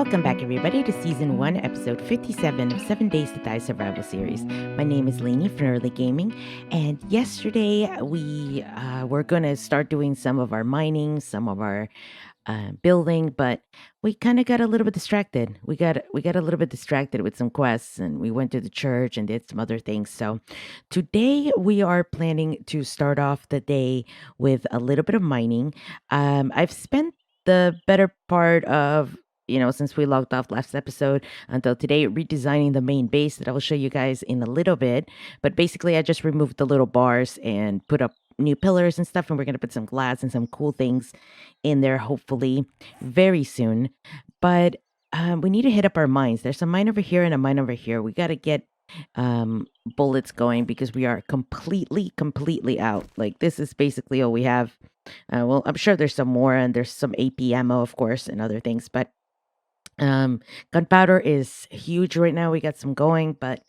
Welcome back, everybody, to Season 1, Episode 57 of 7 Days to Die Survival Series. My name is Lainey from Earle Gaming, and yesterday we were going to start doing some of our mining, some of our building, but we kind of got a little bit distracted. We got a little bit distracted with some quests, and we went to the church and did some other things. So today we are planning to start off the day with a little bit of mining. I've spent the better part of since we logged off last episode until today, redesigning the main base that I will show you guys in a little bit. But basically, I just removed the little bars and put up new pillars and stuff, and we're going to put some glass and some cool things in there, hopefully very soon. But we need to hit up our mines. There's a mine over here and a mine over here. We got to get bullets going because we are completely out. Like, this is basically all we have. Well, I'm sure there's some more, and there's some AP ammo, of course, and other things, but gunpowder is huge right now. We got some going, but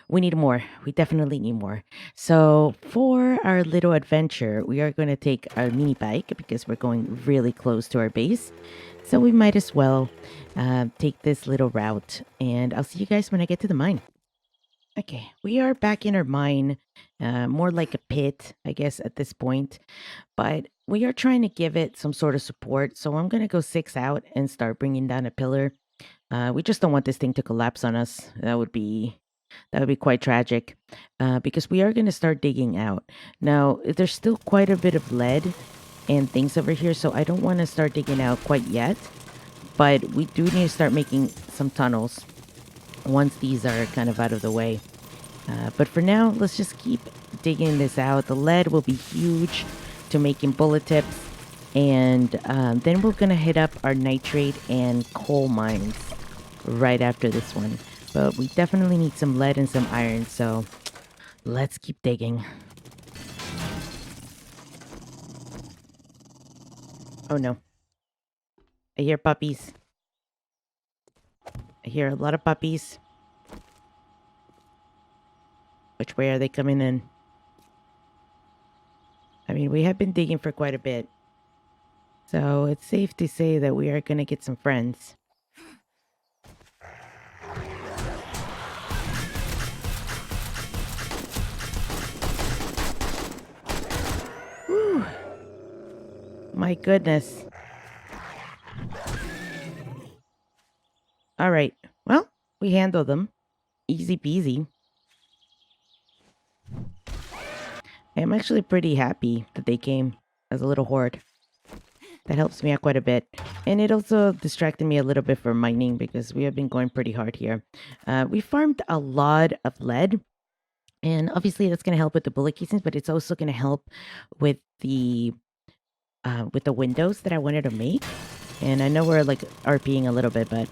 we need more. We definitely need more. So for our little adventure, we are going to take our mini bike because we're going really close to our base. So we might as well take this little route, and I'll see you guys when I get to the mine. Okay, we are back in our mine, more like a pit, I guess, at this point. But we are trying to give it some sort of support. So I'm going to go 6 out and start bringing down a pillar. We just don't want this thing to collapse on us. That would be quite tragic, because we are going to start digging out. Now, there's still quite a bit of lead and things over here, so I don't want to start digging out quite yet. But we do need to start making some tunnels once these are kind of out of the way. But for now, let's just keep digging this out. The lead will be huge to making bullet tips. And then we're going to hit up our nitrate and coal mines right after this one. But we definitely need some lead and some iron, so let's keep digging. Oh no. I hear puppies. I hear a lot of puppies. Which way are they coming in? I mean, we have been digging for quite a bit. So it's safe to say that we are going to get some friends. Whew. My goodness. All right. Well, we handled them. Easy peasy. I'm actually pretty happy that they came as a little horde. That helps me out quite a bit. And it also distracted me a little bit from mining because we have been going pretty hard here. We farmed a lot of lead. And obviously that's going to help with the bullet casings, but it's also going to help with the windows that I wanted to make. And I know we're like RPing a little bit, but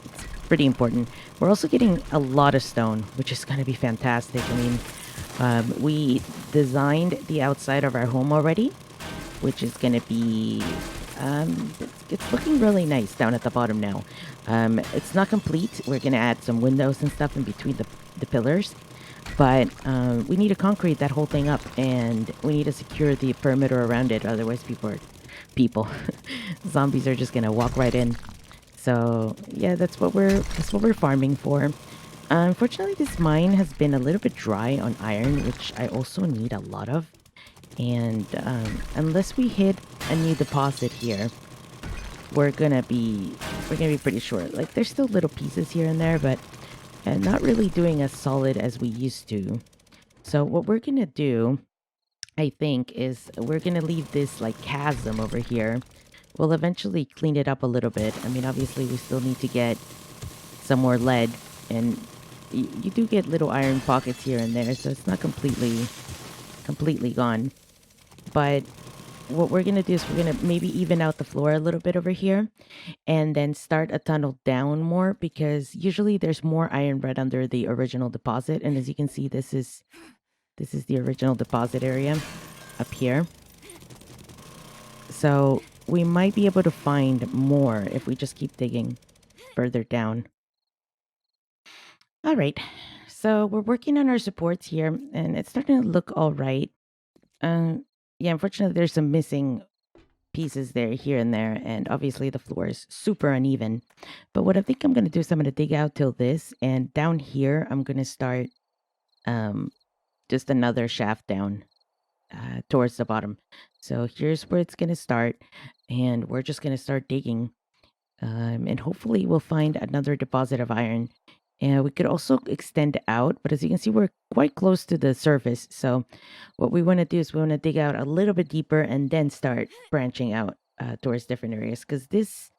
it's pretty important. We're also getting a lot of stone, which is going to be fantastic. I mean, we designed the outside of our home already, which is going to be, it's looking really nice down at the bottom now. It's not complete. We're going to add some windows and stuff in between the pillars, but we need to concrete that whole thing up, and we need to secure the perimeter around it. Otherwise, zombies are just going to walk right in. So yeah, that's what we're farming for. Unfortunately, this mine has been a little bit dry on iron, which I also need a lot of. And unless we hit a new deposit here, we're gonna be pretty short. Like, there's still little pieces here and there, but not really doing as solid as we used to. So what we're gonna do, I think, is we're gonna leave this like chasm over here. We'll eventually clean it up a little bit. I mean, obviously, we still need to get some more lead, and you do get little iron pockets here and there, so it's not completely gone. But what we're going to do is we're going to maybe even out the floor a little bit over here and then start a tunnel down more, because usually there's more iron right under the original deposit. And as you can see, this is the original deposit area up here. So we might be able to find more if we just keep digging further down. All right, so we're working on our supports here, and it's starting to look all right. Yeah, unfortunately, there's some missing pieces there, here and there, and obviously the floor is super uneven. But what I think I'm going to do is I'm going to dig out till this, and down here I'm going to start um, just another shaft down towards the bottom. So here's where it's going to start, and we're just going to start digging. And hopefully we'll find another deposit of iron. And we could also extend out, but as you can see, we're quite close to the surface. So what we want to do is we want to dig out a little bit deeper and then start branching out towards different areas, because this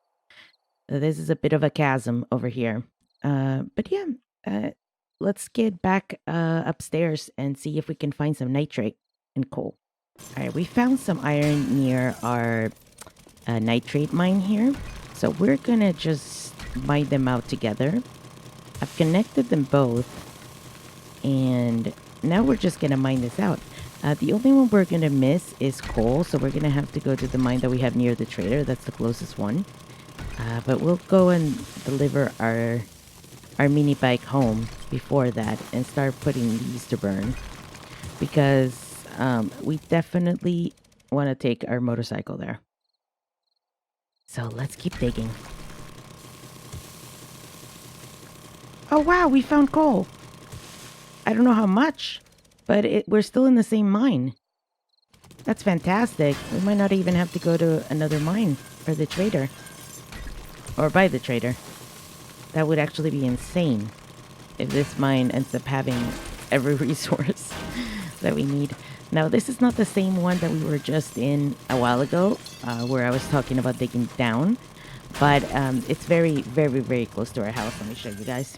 is a bit of a chasm over here. But yeah, let's get back upstairs and see if we can find some nitrate and coal. All right, we found some iron near our nitrate mine here. So we're gonna just mine them out together. I've connected them both, and now we're just gonna mine this out. The only one we're gonna miss is coal, so we're gonna have to go to the mine that we have near the trader. That's the closest one. But we'll go and deliver our mini bike home before that and start putting these to burn, because we definitely want to take our motorcycle there. So let's keep digging. Oh wow, we found coal. I don't know how much, but we're still in the same mine. That's fantastic. We might not even have to go to another mine for the trader. Or by the trader. That would actually be insane if this mine ends up having every resource that we need. Now, this is not the same one that we were just in a while ago, where I was talking about digging down. But it's very, very, very close to our house. Let me show you guys.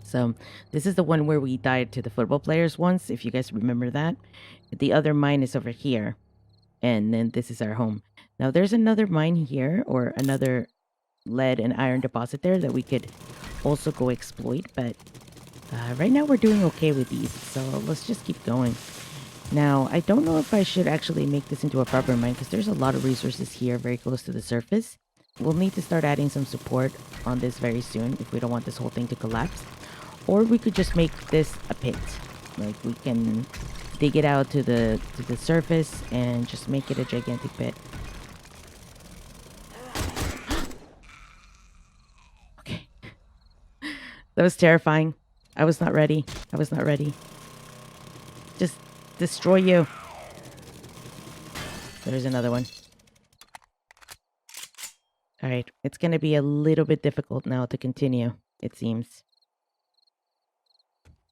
So this is the one where we died to the football players once, if you guys remember that. The other mine is over here. And then this is our home. Now, there's another mine here, or another lead and iron deposit there that we could also go exploit. But right now we're doing okay with these. So let's just keep going. Now, I don't know if I should actually make this into a proper mine, because there's a lot of resources here very close to the surface. We'll need to start adding some support on this very soon if we don't want this whole thing to collapse. Or we could just make this a pit. Like, we can dig it out to the surface and just make it a gigantic pit. Okay. That was terrifying. I was not ready. I was not ready. Just destroy you. There's another one. Alright, it's gonna be a little bit difficult now to continue, it seems.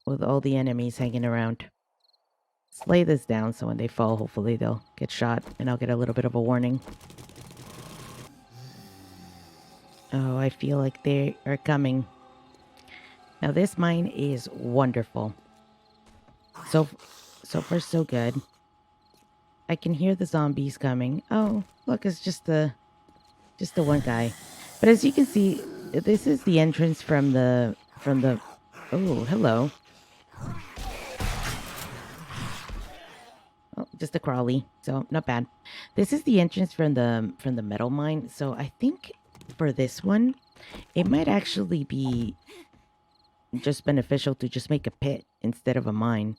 With all the enemies hanging around. Let's lay this down so when they fall, hopefully they'll get shot and I'll get a little bit of a warning. Oh, I feel like they are coming. Now this mine is wonderful. So far so good. I can hear the zombies coming. Oh, look, it's just the one guy. But as you can see, this is the entrance from the oh, hello. Oh, just a crawly, so not bad. This is the entrance from the metal mine. So I think for this one, it might actually be just beneficial to just make a pit instead of a mine.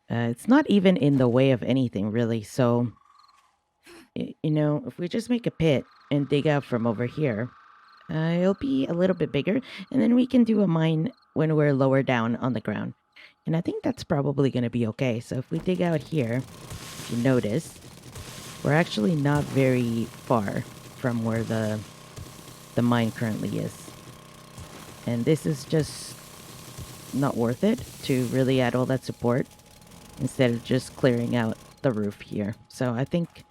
It's not even in the way of anything, really. So, you know, if we just make a pit and dig out from over here, it'll be a little bit bigger. And then we can do a mine when we're lower down on the ground. And I think that's probably going to be okay. So if we dig out here, if you notice, we're actually not very far from where the mine currently is. And this is just not worth it to really add all that support instead of just clearing out the roof here. So I think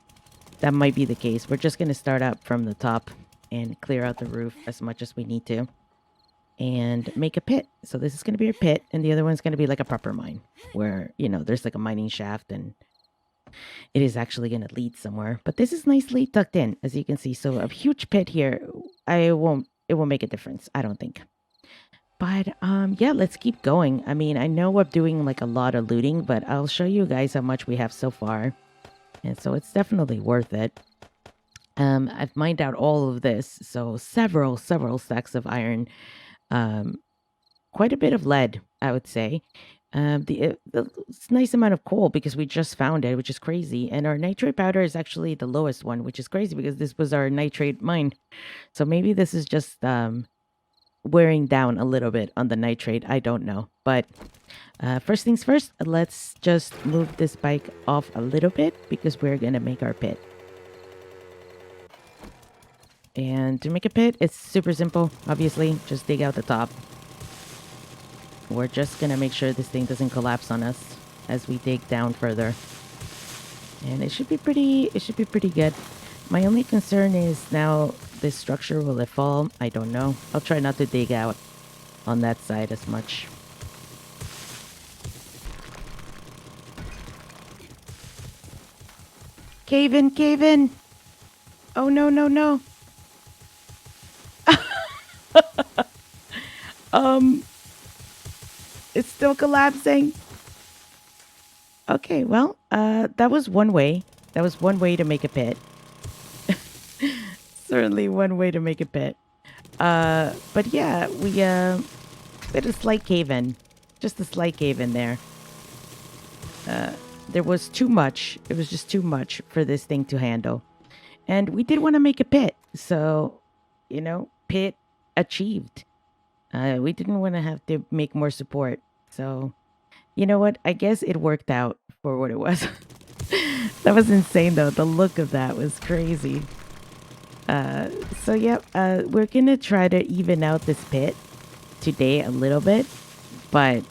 that might be the case. We're just going to start out from the top and clear out the roof as much as we need to and make a pit. So this is going to be a pit, and the other one's going to be like a proper mine where, you know, there's like a mining shaft and it is actually going to lead somewhere. But this is nicely tucked in, as you can see. So a huge pit here, it won't make a difference, I don't think. But yeah, let's keep going. I mean, I know we're doing like a lot of looting, but I'll show you guys how much we have so far. And so it's definitely worth it. I've mined out all of this. So several stacks of iron. Quite a bit of lead, I would say. It's a nice amount of coal because we just found it, which is crazy. And our nitrate powder is actually the lowest one, which is crazy because this was our nitrate mine. So maybe this is just wearing down a little bit on the nitrate. I don't know. But first things first, let's just move this bike off a little bit because we're going to make our pit. And to make a pit, it's super simple. Obviously, just dig out the top. We're just going to make sure this thing doesn't collapse on us as we dig down further. And it should be pretty good. My only concern is now this structure, will it fall? I don't know. I'll try not to dig out on that side as much. Cave in, cave in. Oh, no, no, no. It's still collapsing. Okay, well, that was one way. That was one way to make a pit. Certainly one way to make a pit. But yeah, we did a slight cave in. Just a slight cave in there. There was too much. It was just too much for this thing to handle. And we did want to make a pit. So, you know, pit achieved. We didn't want to have to make more support. So, you know what? I guess it worked out for what it was. That was insane, though. The look of that was crazy. So, yeah, we're going to try to even out this pit today a little bit. But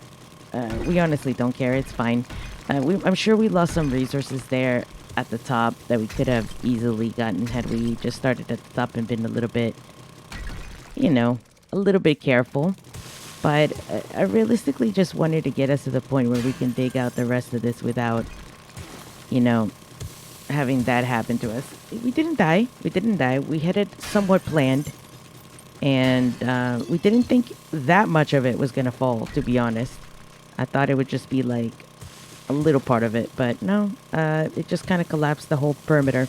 we honestly don't care. It's fine. I'm sure we lost some resources there at the top that we could have easily gotten had we just started at the top and been a little bit, you know, a little bit careful. But I realistically just wanted to get us to the point where we can dig out the rest of this without, you know, having that happen to us. We didn't die. We didn't die. We had it somewhat planned. And we didn't think that much of it was going to fall, to be honest. I thought it would just be like a little part of it. But no, it just kind of collapsed the whole perimeter.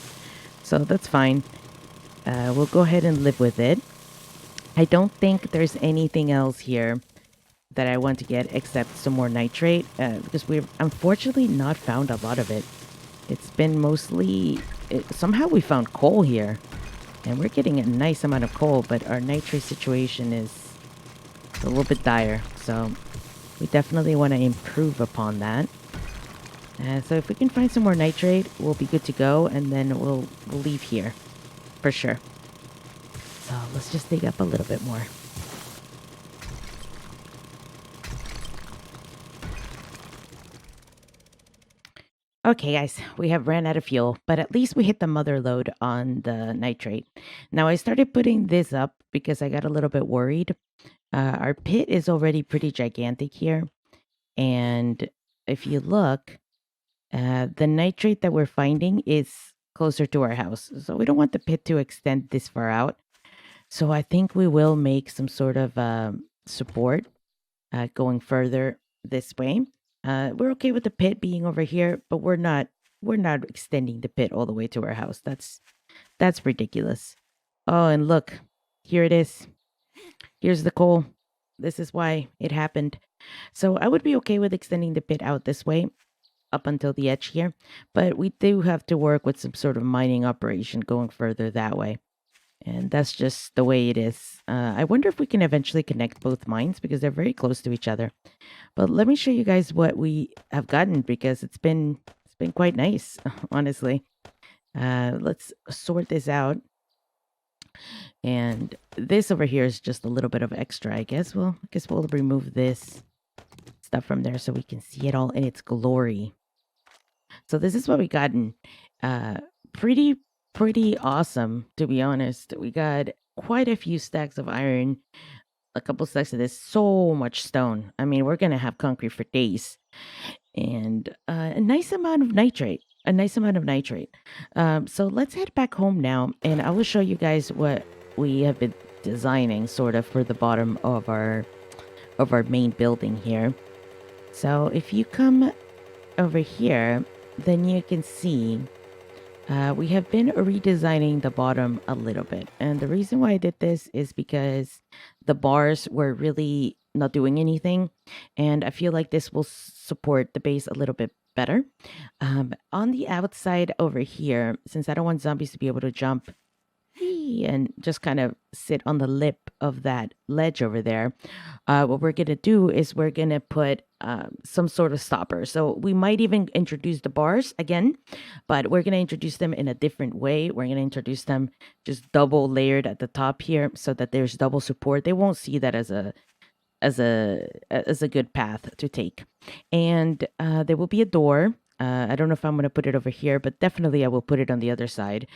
So that's fine. We'll go ahead and live with it. I don't think there's anything else here that I want to get except some more nitrate because we've unfortunately not found a lot of it. It's been mostly... somehow we found coal here and we're getting a nice amount of coal, but our nitrate situation is a little bit dire. So we definitely want to improve upon that. So if we can find some more nitrate, we'll be good to go, and then we'll leave here for sure. So let's just dig up a little bit more. Okay, guys, we have ran out of fuel, but at least we hit the mother load on the nitrate. Now, I started putting this up because I got a little bit worried. Our pit is already pretty gigantic here. And if you look, the nitrate that we're finding is closer to our house. So we don't want the pit to extend this far out. So I think we will make some sort of support going further this way. We're okay with the pit being over here, but we're not extending the pit all the way to our house. That's ridiculous. Oh, and look, here it is. Here's the coal. This is why it happened. So I would be okay with extending the pit out this way up until the edge here, but we do have to work with some sort of mining operation going further that way. And that's just the way it is. I wonder if we can eventually connect both mines because they're very close to each other. But let me show you guys what we have gotten because it's been quite nice, honestly. Let's sort this out. And this over here is just a little bit of extra, I guess. Well, I guess we'll remove this stuff from there so we can see it all in its glory. So this is what we gotten. Pretty awesome, to be honest. We got quite a few stacks of iron, a couple stacks of this, so much stone. I mean, we're gonna have concrete for days. And a nice amount of nitrate. So let's head back home now, and I will show you guys what we have been designing sort of for the bottom of our main building here. So if you come over here, then you can see we have been redesigning the bottom a little bit. And the reason why I did this is because the bars were really not doing anything. And I feel like this will support the base a little bit better. On the outside over here, since I don't want zombies to be able to jump and just kind of sit on the lip of that ledge over there, what we're going to do is we're going to put some sort of stopper. So we might even introduce the bars again, but we're going to introduce them in a different way. We're going to introduce them just double layered at the top here so that there's double support. They won't see that as a good path to take. And there will be a door. I don't know if I'm going to put it over here, but definitely I will put it on the other side.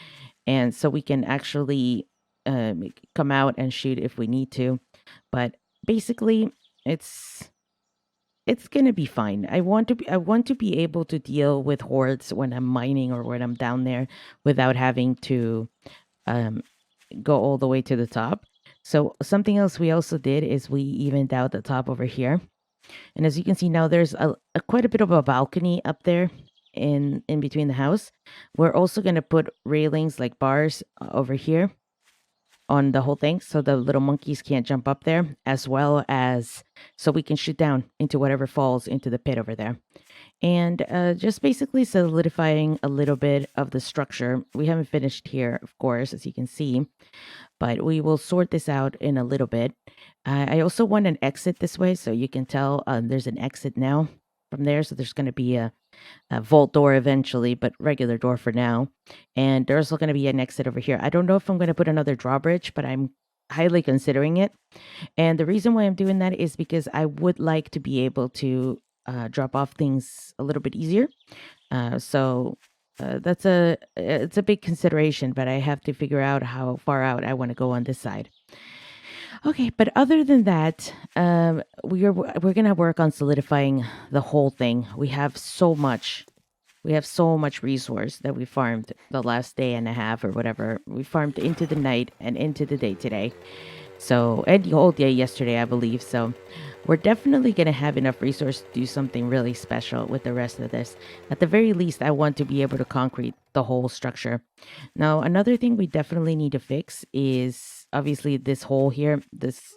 And so we can actually come out and shoot if we need to. But basically, it's gonna be fine. I want to be able to deal with hordes when I'm mining or when I'm down there without having to um, go all the way to the top. So something else we also did is we evened out the top over here. And as you can see now, there's a quite a bit of a balcony up there in between the house. We're also going to put railings like bars over here on the whole thing so the little monkeys can't jump up there, as well as so we can shoot down into whatever falls into the pit over there. And just basically solidifying a little bit of the structure. We haven't finished here, of course, as you can see, but we will sort this out in a little bit. I also want an exit this way, so you can tell there's an exit now from there. So there's going to be a vault door eventually, but regular door for now. And there's also going to be an exit over here. I don't know if I'm going to put another drawbridge, but I'm highly considering it. And the reason why I'm doing that is because I would like to be able to drop off things a little bit easier. So it's a big consideration, but I have to figure out how far out I want to go on this side. Okay, but other than that, we're gonna work on solidifying the whole thing. We have so much resource that we farmed the last day and a half or whatever. We farmed into the night and into the day today. So, and the whole day yesterday, I believe. So, we're definitely going to have enough resource to do something really special with the rest of this. At the very least, I want to be able to concrete the whole structure. Now, another thing we definitely need to fix is obviously this hole here. This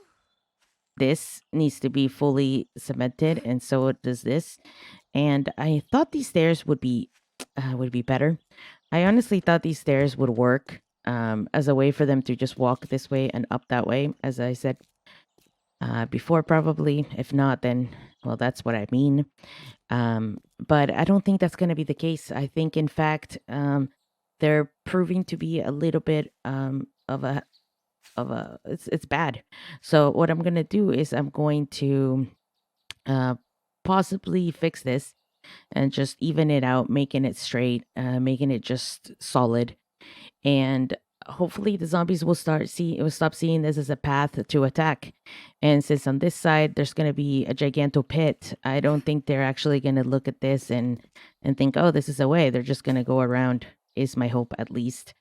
needs to be fully cemented, and so does this. And I thought these stairs would be better. I honestly thought these stairs would work as a way for them to just walk this way and up that way, as I said before, probably. If not, then, well, that's what I mean. But I don't think that's going to be the case. I think, in fact, they're proving to be a little bit it's bad. So what I'm going to do is I'm going to uh, possibly fix this and just even it out, making it straight, making it just solid, and hopefully the zombies will stop seeing this as a path to attack. And since on this side there's going to be a giganto pit, I don't think they're actually going to look at this and think, oh, this is a way. They're just going to go around, is my hope, at least.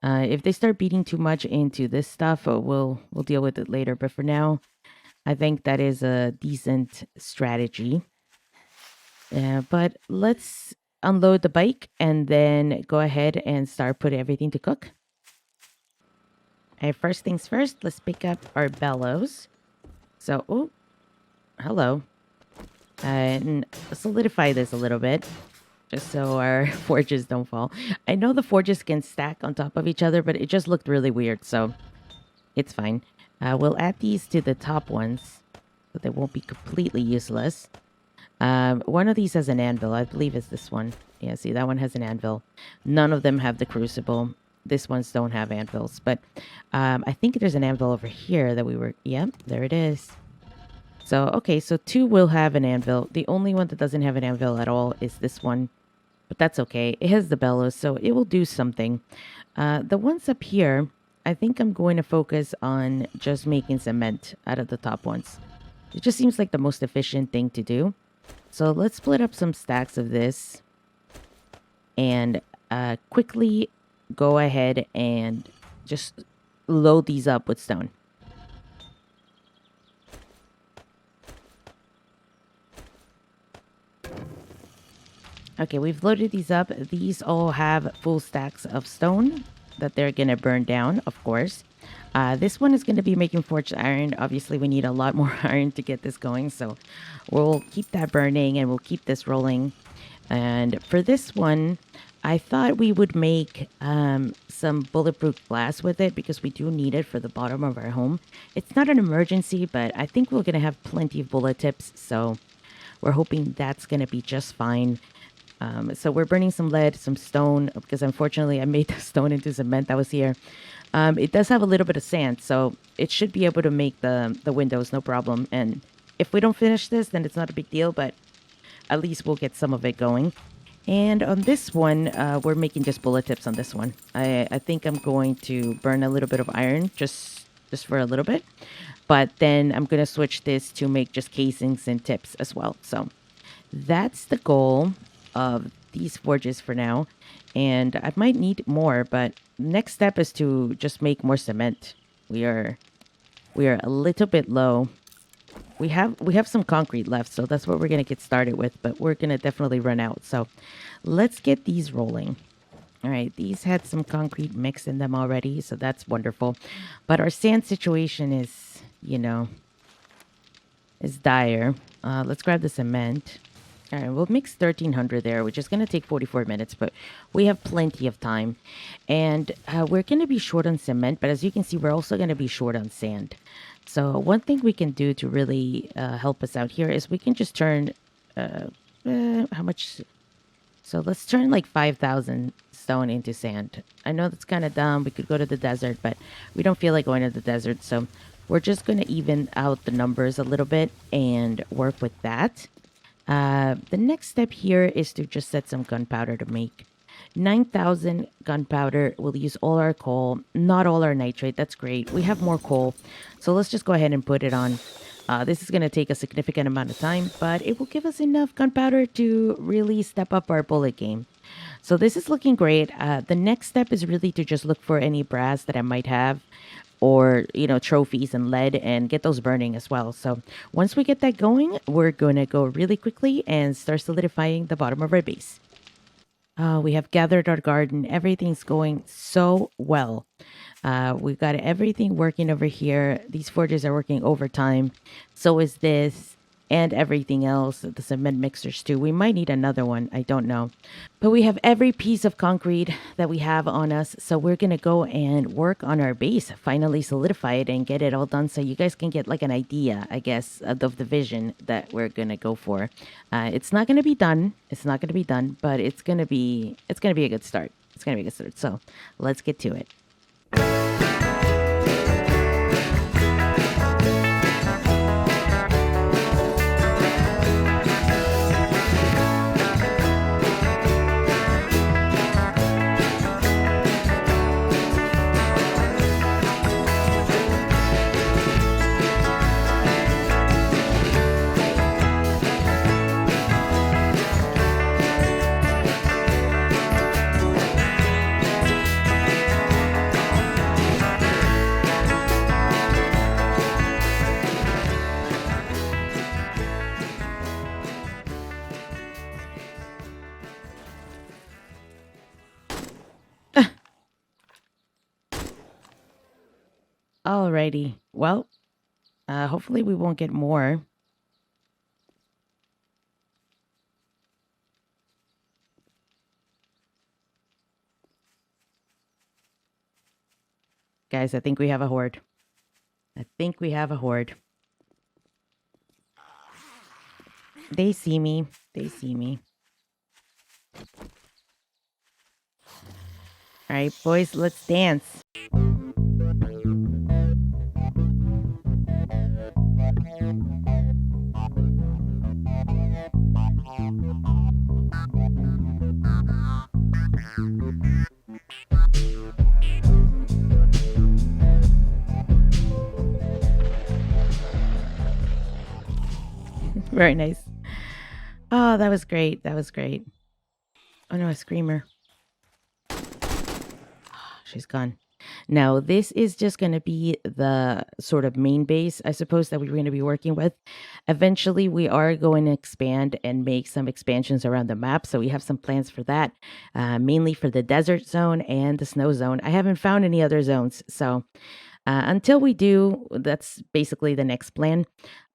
If they start beating too much into this stuff, we'll deal with it later. But for now, I think that is a decent strategy. But let's unload the bike and then go ahead and start putting everything to cook. First things first, let's pick up our bellows. So, oh, hello. And solidify this a little bit, just so our forges don't fall. I know the forges can stack on top of each other, but it just looked really weird, so it's fine. We'll add these to the top ones, so they won't be completely useless. One of these has an anvil. I believe it's this one. Yeah, see, that one has an anvil. None of them have the crucible. This ones don't have anvils, but I think there's an anvil over here that we were... Yep, there it is. So, okay, so 2 will have an anvil. The only one that doesn't have an anvil at all is this one, but that's okay. It has the bellows, so it will do something. The ones up here, I think I'm going to focus on just making cement out of the top ones. It just seems like the most efficient thing to do. So let's split up some stacks of this and quickly go ahead and just load these up with stone. Okay, we've loaded these up. These all have full stacks of stone. that they're going to burn down, of course. This one is going to be making forged iron. Obviously, we need a lot more iron to get this going. So we'll keep that burning and we'll keep this rolling. And for this one, I thought we would make some bulletproof glass with it because we do need it for the bottom of our home. It's not an emergency, but I think we're going to have plenty of bullet tips. So we're hoping that's going to be just fine. So we're burning some lead, some stone, because unfortunately I made the stone into cement that was here. It does have a little bit of sand, so it should be able to make the windows, no problem. And if we don't finish this, then it's not a big deal, but at least we'll get some of it going. And on this one, we're making just bullet tips on this one. I think I'm going to burn a little bit of iron just for a little bit. But then I'm going to switch this to make just casings and tips as well. So that's the goal of these forges for now. And I might need more, but next step is to just make more cement. We are a little bit low. We have some concrete left, so that's what we're going to get started with, but we're going to definitely run out. So let's get these rolling. All right, these had some concrete mix in them already, so that's wonderful. But our sand situation is, is dire. Let's grab the cement. All right, we'll mix 1,300 there, which is going to take 44 minutes, but we have plenty of time. And we're going to be short on cement, but as you can see, we're also going to be short on sand. So one thing we can do to really help us out here is we can just turn, how much? So let's turn like 5,000 stone into sand. I know that's kind of dumb. We could go to the desert, but we don't feel like going to the desert. So we're just going to even out the numbers a little bit and work with that. The next step here is to just set some gunpowder to make 9,000 gunpowder. We'll use all our coal, not all our nitrate. That's great. We have more coal. So let's just go ahead and put it on. This is going to take a significant amount of time, but it will give us enough gunpowder to really step up our bullet game. So this is looking great. The next step is really to just look for any brass that I might have, or trophies and lead, and get those burning as well. So once we get that going, we're gonna go really quickly and start solidifying the bottom of our base. We have gathered our garden. Everything's going so well. We've got everything working over here. These forges are working overtime. So is this and everything else. The cement mixers too. We might need another one. I don't know. But we have every piece of concrete that we have on us. So we're going to go and work on our base. Finally solidify it and get it all done. So you guys can get like an idea, I guess, of the vision that we're going to go for. It's not going to be done. It's not going to be done. But it's going to be a good start. It's going to be a good start. So let's get to it. Alrighty. Well, hopefully we won't get more. Guys, I think we have a horde. I think we have a horde. They see me. They see me. All right, boys, let's dance. Very nice. Oh, that was great. That was great. Oh no, a screamer. She's gone. Now, this is just going to be the sort of main base, I suppose, that we're going to be working with. Eventually, we are going to expand and make some expansions around the map. So we have some plans for that, mainly for the desert zone and the snow zone. I haven't found any other zones. So until we do, that's basically the next plan.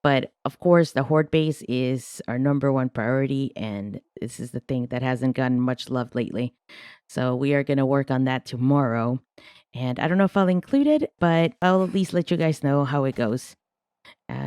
But of course, the horde base is our number one priority, and this is the thing that hasn't gotten much love lately. So we are going to work on that tomorrow. And I don't know if I'll include it, but I'll at least let you guys know how it goes.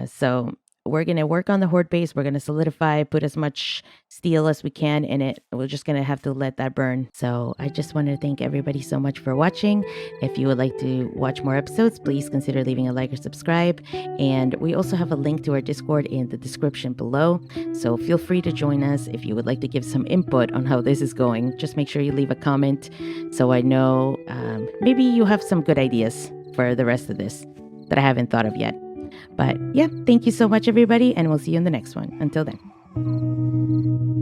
So we're going to work on the horde base. We're going to solidify, put as much steel as we can in it. We're just going to have to let that burn. So I just want to thank everybody so much for watching. If you would like to watch more episodes, please consider leaving a like or subscribe. And we also have a link to our Discord in the description below. So feel free to join us if you would like to give some input on how this is going. Just make sure you leave a comment so I know maybe you have some good ideas for the rest of this that I haven't thought of yet. But yeah, thank you so much, everybody, and we'll see you in the next one. Until then.